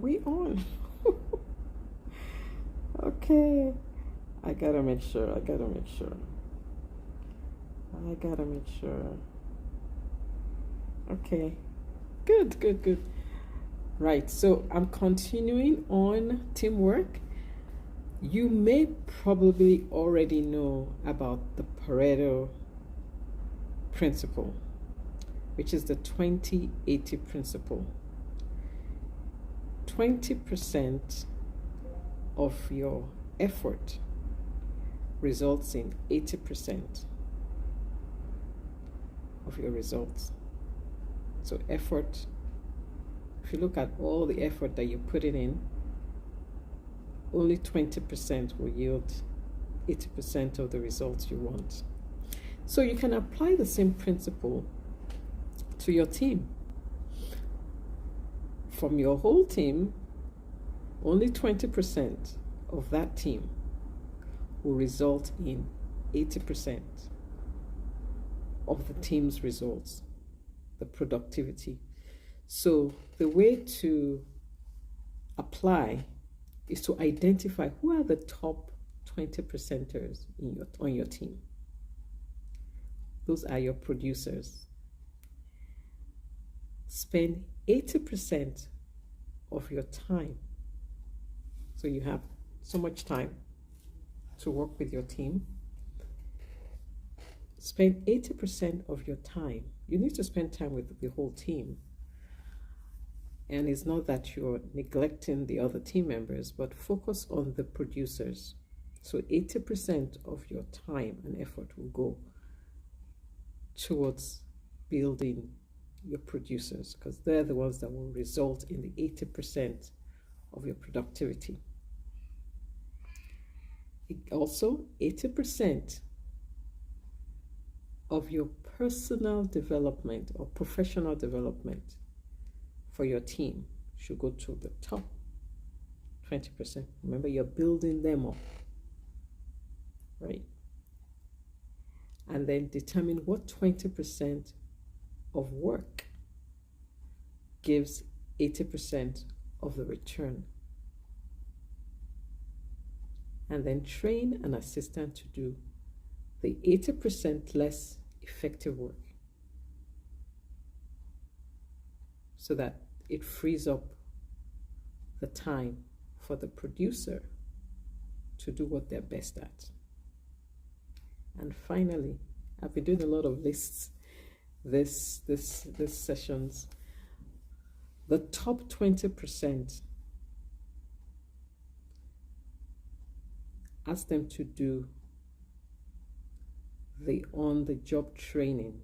we on? Okay. I gotta make sure. Okay. Good. Right. So I'm continuing on teamwork. You may probably already know about the Pareto principle, which is the 20-80 principle. 20% of your effort results in 80% of your results. So effort, if you look at all the effort that you put it in, only 20% will yield 80% of the results you want. So you can apply the same principle to your team. From your whole team, only 20% of that team will result in 80% of the team's results, the productivity. So the way to apply is to identify who are the top 20%ers on your team. Those are your producers. Spend 80% of your time. So you have so much time to work with your team. Spend 80% of your time. You need to spend time with the whole team. And it's not that you're neglecting the other team members, but focus on the producers. So 80% of your time and effort will go towards building your producers, because they're the ones that will result in the 80% of your productivity. Also, 80% of your personal development or professional development for your team should go to the top 20%. Remember, you're building them up, right? And then determine what 20% of work gives 80% of the return. And then train an assistant to do the 80% less effective work so that it frees up the time for the producer to do what they're best at. And finally, I've been doing a lot of lists this sessions. The top 20%, ask them to do the on-the-job training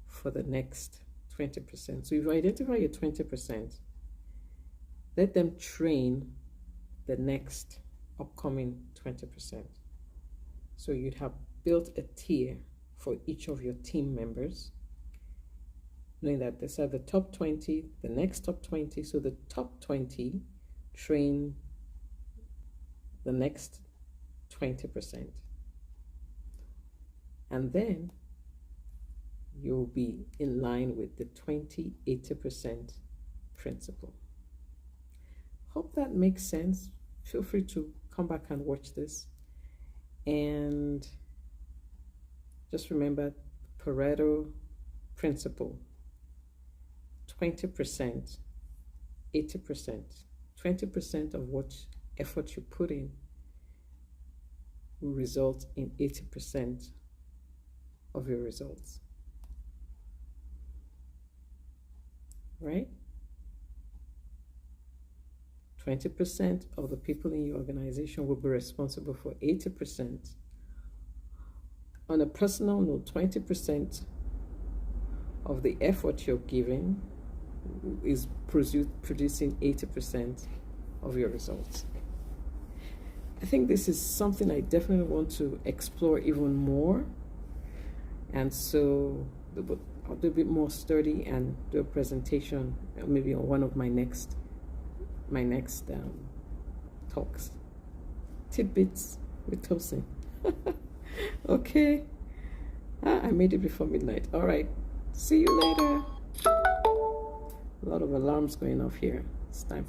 for the next 20%. So if you identify your 20%, let them train the next upcoming 20%. So you'd have built a tier for each of your team members, knowing that these are the top 20, the next top 20. So the top 20 train the next 20%. And then you'll be in line with the 20-80% principle. Hope that makes sense. Feel free to come back and watch this. And just remember Pareto principle: 20%, 80%. 20% of what effort you put in will result in 80% of your results. Right? 20% of the people in your organization will be responsible for 80%. On a personal note, 20% of the effort you're giving is producing 80% of your results. I think this is something I definitely want to explore even more. And so I'll do a bit more study and do a presentation, maybe on one of my next talks. Tidbits with Tosin. Okay. I made it before midnight. All right. See you later. A lot of alarms going off here. It's time